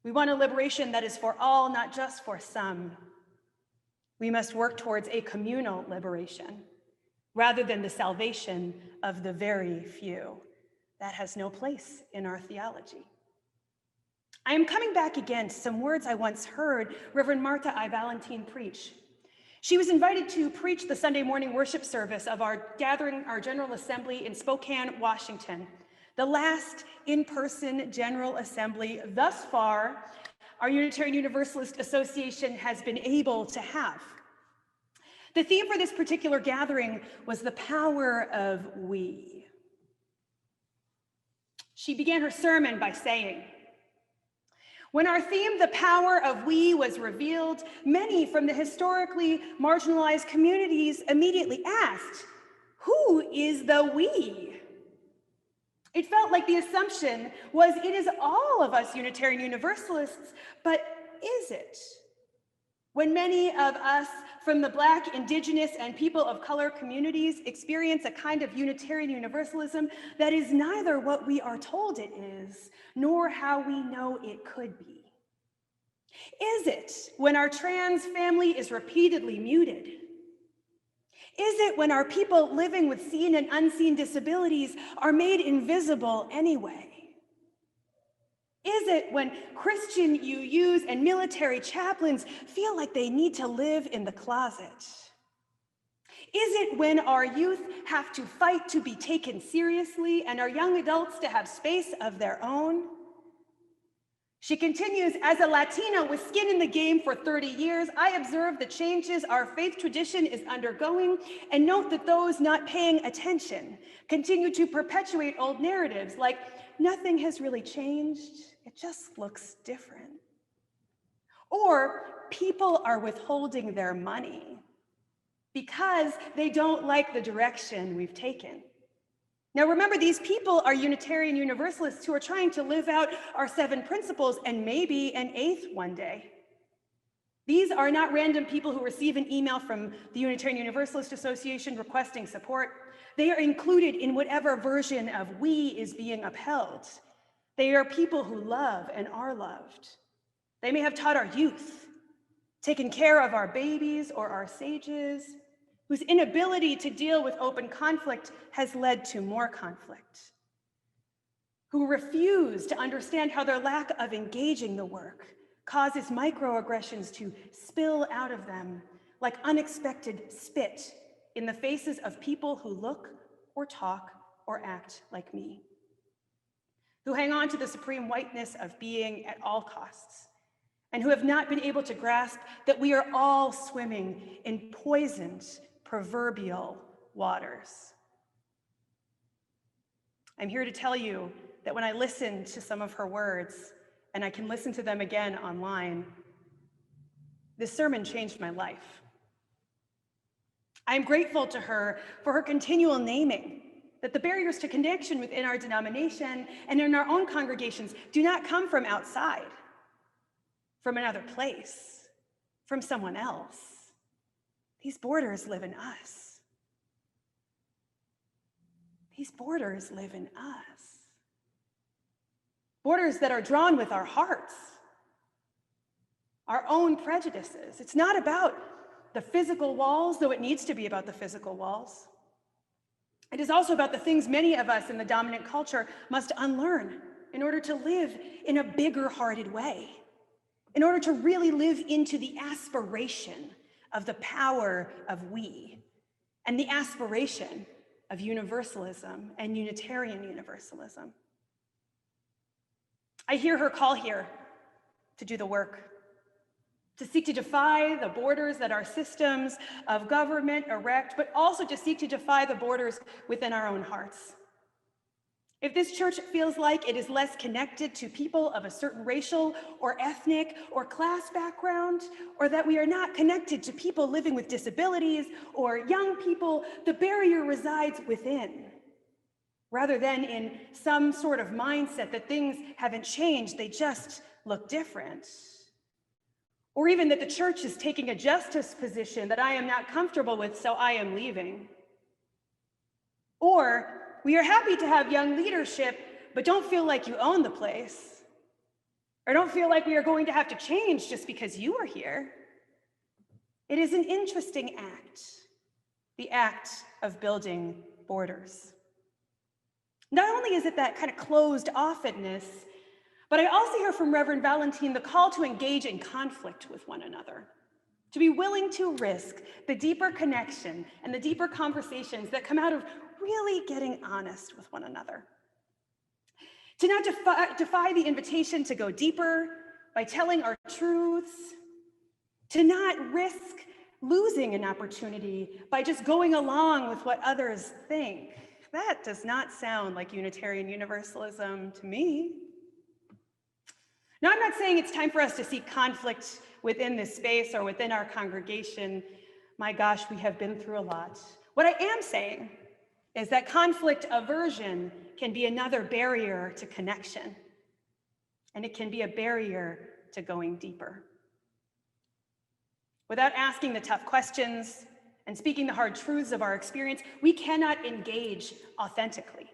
We want a liberation that is for all, not just for some. We must work towards a communal liberation rather than the salvation of the very few. That has no place in our theology. I am coming back again to some words I once heard Reverend Martha I. Valentin preach. She was invited to preach the Sunday morning worship service of our gathering, our General Assembly in Spokane, Washington, the last in-person General Assembly thus far our Unitarian Universalist Association has been able to have. The theme for this particular gathering was the power of we. She began her sermon by saying, when our theme, the power of we, was revealed, many from the historically marginalized communities immediately asked, who is the we? It felt like the assumption was it is all of us Unitarian Universalists, but is it? When many of us from the Black, Indigenous, and people of color communities experience a kind of Unitarian Universalism that is neither what we are told it is, nor how we know it could be. Is it when our trans family is repeatedly muted? Is it when our people living with seen and unseen disabilities are made invisible anyway? Is it when Christian UUs and military chaplains feel like they need to live in the closet? Is it when our youth have to fight to be taken seriously and our young adults to have space of their own? She continues, as a Latina with skin in the game for 30 years, I observe the changes our faith tradition is undergoing and note that those not paying attention continue to perpetuate old narratives like nothing has really changed, it just looks different. Or people are withholding their money because they don't like the direction we've taken. Now remember, these people are Unitarian Universalists who are trying to live out our 7 principles and maybe an 8th one day. These are not random people who receive an email from the Unitarian Universalist Association requesting support. They are included in whatever version of we is being upheld. They are people who love and are loved. They may have taught our youth, taken care of our babies or our sages, whose inability to deal with open conflict has led to more conflict, who refuse to understand how their lack of engaging the work causes microaggressions to spill out of them like unexpected spit in the faces of people who look or talk or act like me, who hang on to the supreme whiteness of being at all costs, and who have not been able to grasp that we are all swimming in poisoned, proverbial waters. I'm here to tell you that when I listen to some of her words, and I can listen to them again online, this sermon changed my life. I'm grateful to her for her continual naming that the barriers to connection within our denomination and in our own congregations do not come from outside, from another place, from someone else. These borders live in us. These borders live in us. Borders that are drawn with our hearts, our own prejudices. It's not about the physical walls, though it needs to be about the physical walls. It is also about the things many of us in the dominant culture must unlearn in order to live in a bigger-hearted way, in order to really live into the aspiration of the power of we and the aspiration of universalism and Unitarian Universalism. I hear her call here to do the work, to seek to defy the borders that our systems of government erect, but also to seek to defy the borders within our own hearts. If this church feels like it is less connected to people of a certain racial or ethnic or class background, or that we are not connected to people living with disabilities or young people, the barrier resides within, rather than in some sort of mindset that things haven't changed, they just look different. Or even that the church is taking a justice position that I am not comfortable with, so I am leaving. Or we are happy to have young leadership, but don't feel like you own the place. Or don't feel like we are going to have to change just because you are here. It is an interesting act, the act of building borders. Not only is it that kind of closed offness, but I also hear from Reverend Valentin the call to engage in conflict with one another, to be willing to risk the deeper connection and the deeper conversations that come out of really getting honest with one another. To not defy the invitation to go deeper, by telling our truths, to not risk losing an opportunity by just going along with what others think. That does not sound like Unitarian Universalism to me. Now, I'm not saying it's time for us to seek conflict within this space or within our congregation. My gosh, we have been through a lot. What I am saying is that conflict aversion can be another barrier to connection, and it can be a barrier to going deeper. Without asking the tough questions and speaking the hard truths of our experience, we cannot engage authentically.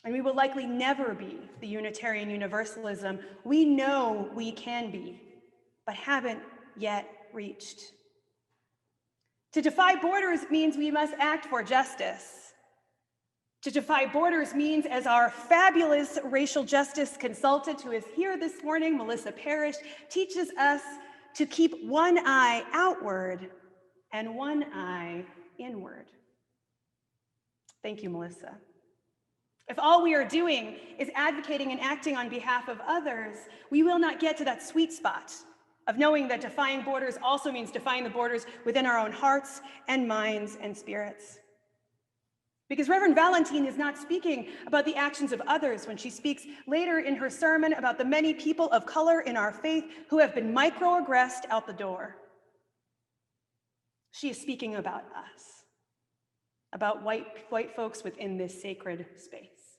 And we will likely never be the Unitarian Universalism we know we can be, but haven't yet reached. To defy borders means we must act for justice. To defy borders means, as our fabulous racial justice consultant who is here this morning, Melissa Parrish, teaches us, to keep one eye outward and one eye inward. Thank you, Melissa. If all we are doing is advocating and acting on behalf of others, we will not get to that sweet spot of knowing that defying borders also means defying the borders within our own hearts and minds and spirits. Because Reverend Valentin is not speaking about the actions of others when she speaks later in her sermon about the many people of color in our faith who have been microaggressed out the door. She is speaking about us, about white folks within this sacred space,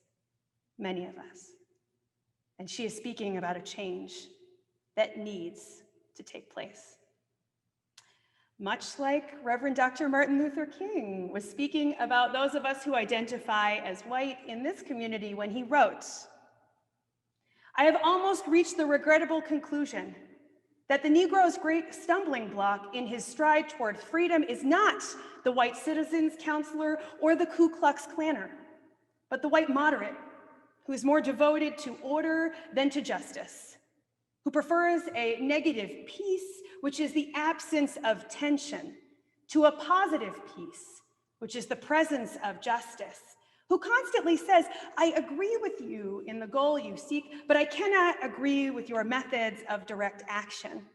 many of us. And she is speaking about a change that needs to take place. Much like Reverend Dr. Martin Luther King was speaking about those of us who identify as white in this community when he wrote, "I have almost reached the regrettable conclusion that the Negro's great stumbling block in his stride toward freedom is not the white citizens counselor or the Ku Klux Klanner, but the white moderate who is more devoted to order than to justice, who prefers a negative peace, which is the absence of tension, to a positive peace, which is the presence of justice, who constantly says, I agree with you in the goal you seek, but I cannot agree with your methods of direct action,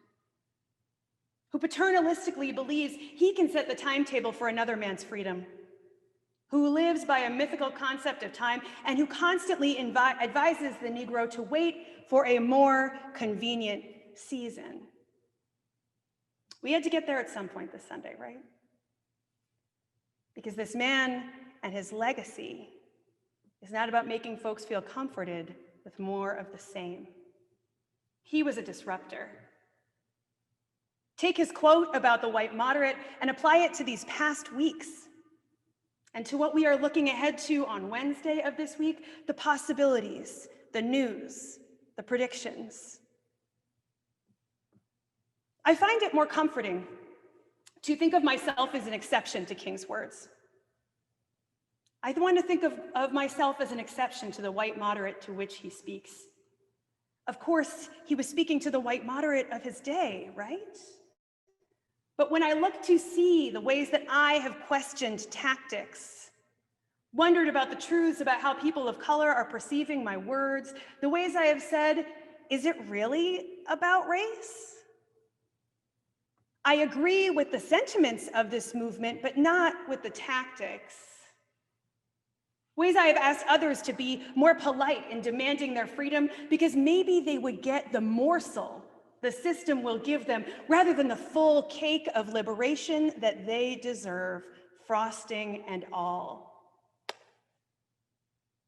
who paternalistically believes he can set the timetable for another man's freedom, who lives by a mythical concept of time, and who constantly advises the Negro to wait for a more convenient season." We had to get there at some point this Sunday, right? Because this man and his legacy is not about making folks feel comforted with more of the same. He was a disruptor. Take his quote about the white moderate and apply it to these past weeks and to what we are looking ahead to on Wednesday of this week, the possibilities, the news, the predictions. I find it more comforting to think of myself as an exception to King's words. I want to think of myself as an exception to the white moderate to which he speaks. Of course, he was speaking to the white moderate of his day, right? But when I look to see the ways that I have questioned tactics, wondered about the truths about how people of color are perceiving my words, the ways I have said, is it really about race? I agree with the sentiments of this movement, but not with the tactics. Ways I have asked others to be more polite in demanding their freedom because maybe they would get the morsel the system will give them rather than the full cake of liberation that they deserve, frosting and all.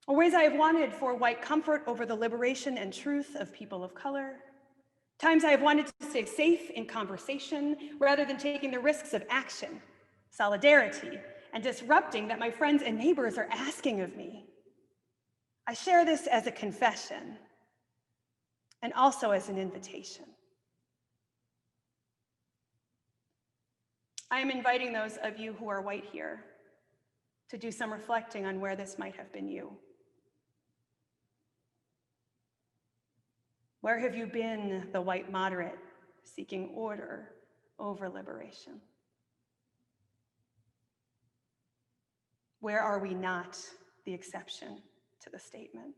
Or ways I have wanted for white comfort over the liberation and truth of people of color. Times I have wanted to stay safe in conversation rather than taking the risks of action, solidarity, and disrupting that my friends and neighbors are asking of me. I share this as a confession and also as an invitation. I am inviting those of you who are white here to do some reflecting on where this might have been you. Where have you been the white moderate seeking order over liberation? Where are we not the exception to the statement?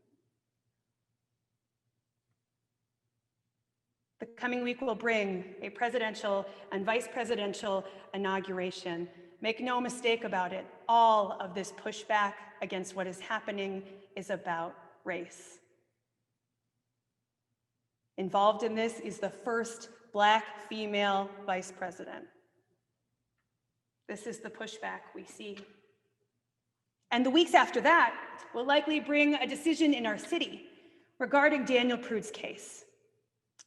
coming week will bring a presidential and vice presidential inauguration. Make no mistake about it, all of this pushback against what is happening is about race. Involved in this is the first Black female vice president. This is the pushback we see. And the weeks after that will likely bring a decision in our city regarding Daniel Prude's case,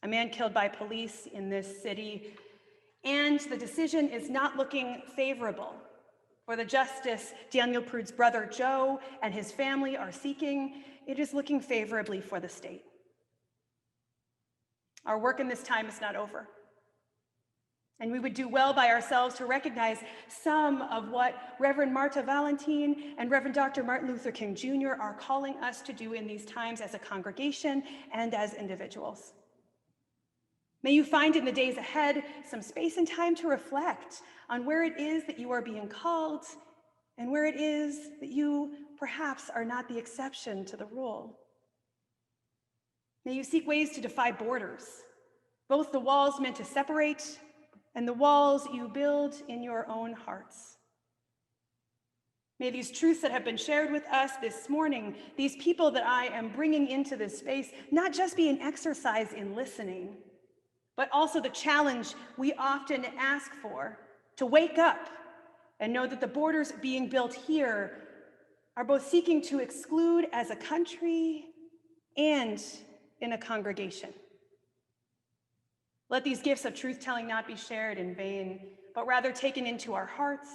a man killed by police in this city. And the decision is not looking favorable for the justice Daniel Prude's brother Joe and his family are seeking. It is looking favorably for the state. Our work in this time is not over. And we would do well by ourselves to recognize some of what Reverend Valentin and Reverend Dr. Martin Luther King Jr. are calling us to do in these times as a congregation and as individuals. May you find in the days ahead some space and time to reflect on where it is that you are being called and where it is that you perhaps are not the exception to the rule. May you seek ways to defy borders, both the walls meant to separate and the walls you build in your own hearts. May these truths that have been shared with us this morning, these people that I am bringing into this space, not just be an exercise in listening, but also the challenge we often ask for, to wake up and know that the borders being built here are both seeking to exclude as a country and in a congregation. Let these gifts of truth-telling not be shared in vain, but rather taken into our hearts,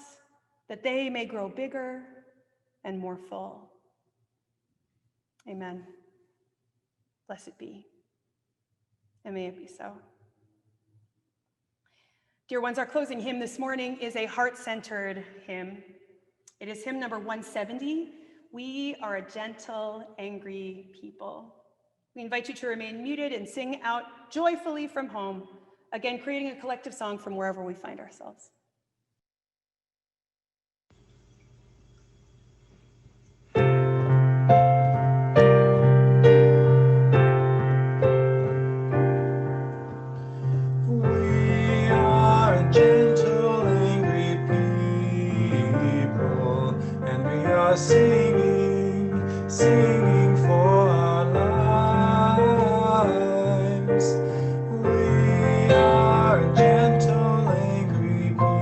that they may grow bigger and more full. Amen. Blessed be, and may it be so. Dear ones, our closing hymn this morning is a heart-centered hymn. It is hymn number 170, We Are a Gentle, Angry People. We invite you to remain muted and sing out joyfully from home, again, creating a collective song from wherever we find ourselves. We are gentle, angry people, and we are singing for our lives. We are gentle, angry people.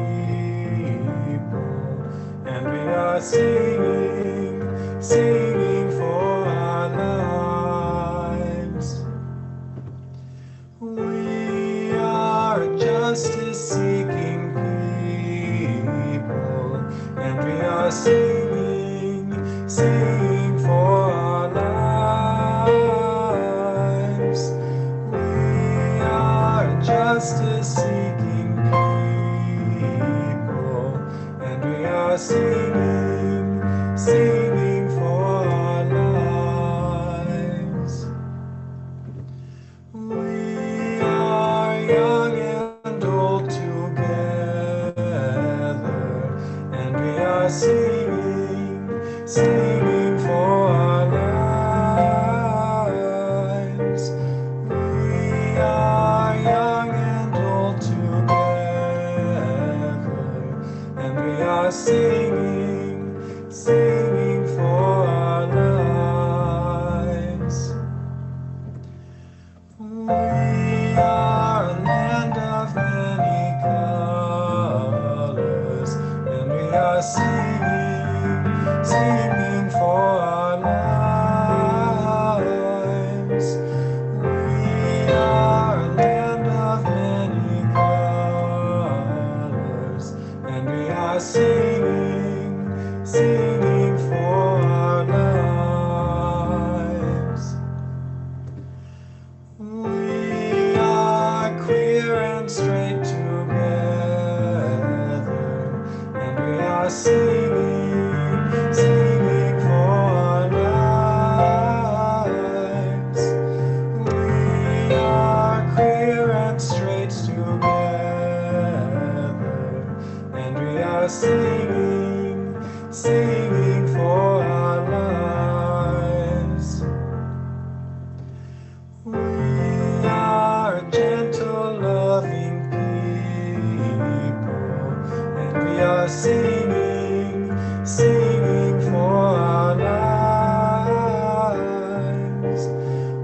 are singing, singing for our lives.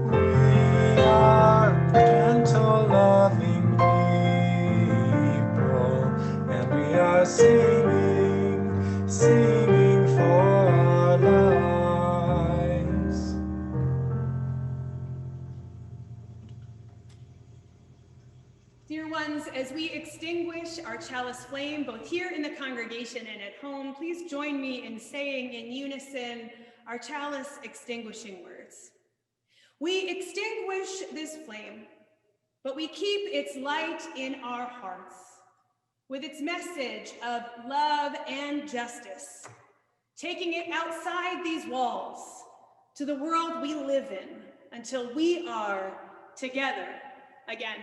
We are gentle, loving people, and we are singing, singing for our lives. Dear ones, as we extinguish our chalice flame, both here in the congregation and at home, please join me in saying in unison our chalice extinguishing words. We extinguish this flame, but we keep its light in our hearts, with its message of love and justice, taking it outside these walls to the world we live in until we are together again.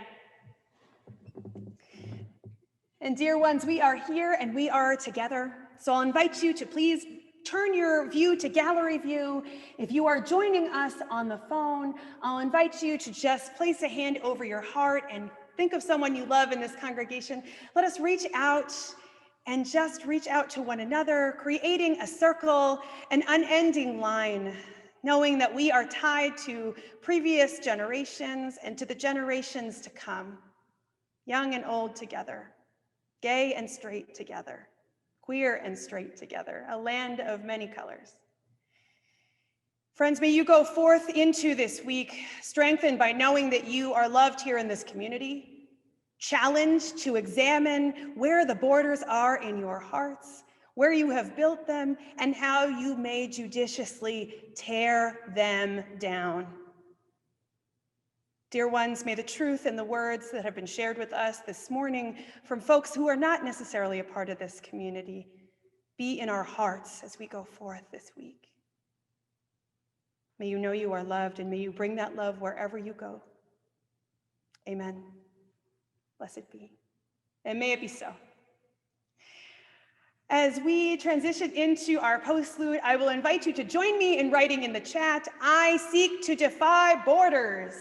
And dear ones, we are here and we are together. So I'll invite you to please turn your view to gallery view. If you are joining us on the phone, I'll invite you to just place a hand over your heart and think of someone you love in this congregation. Let us reach out and just reach out to one another, creating a circle, an unending line, knowing that we are tied to previous generations and to the generations to come, young and old together, gay and straight together, queer and straight together, a land of many colors. Friends, may you go forth into this week strengthened by knowing that you are loved here in this community, challenged to examine where the borders are in your hearts, where you have built them, and how you may judiciously tear them down. Dear ones, may the truth and the words that have been shared with us this morning from folks who are not necessarily a part of this community be in our hearts as we go forth this week. May you know you are loved, and may you bring that love wherever you go. Amen. Blessed be. And may it be so. As we transition into our postlude, I will invite you to join me in writing in the chat, "I seek to defy borders,"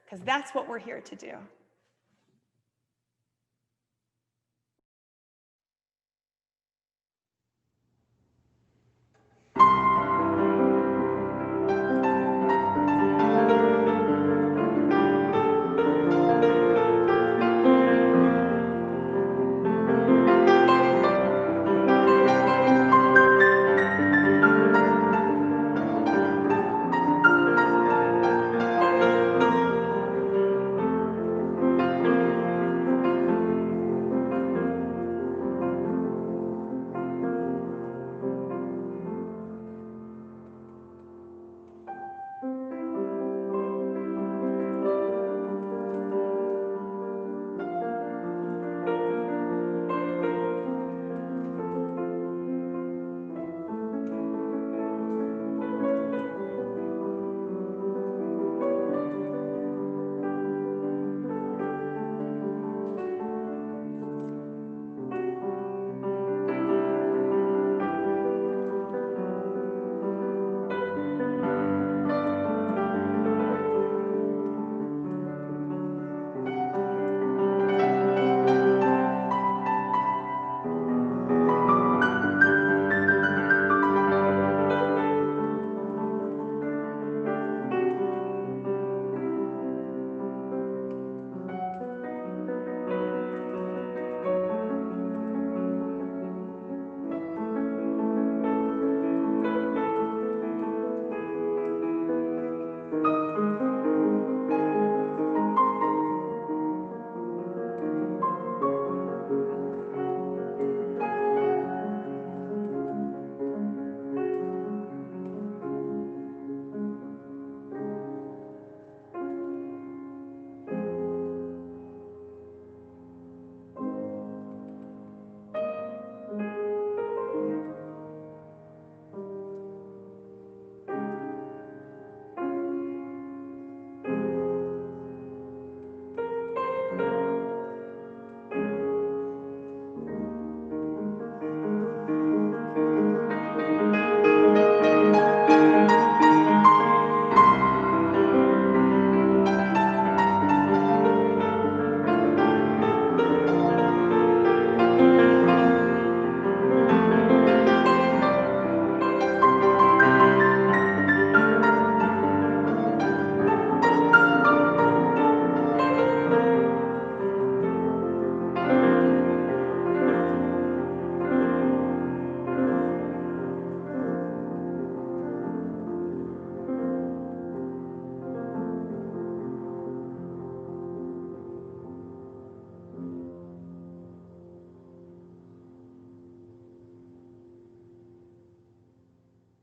because that's what we're here to do.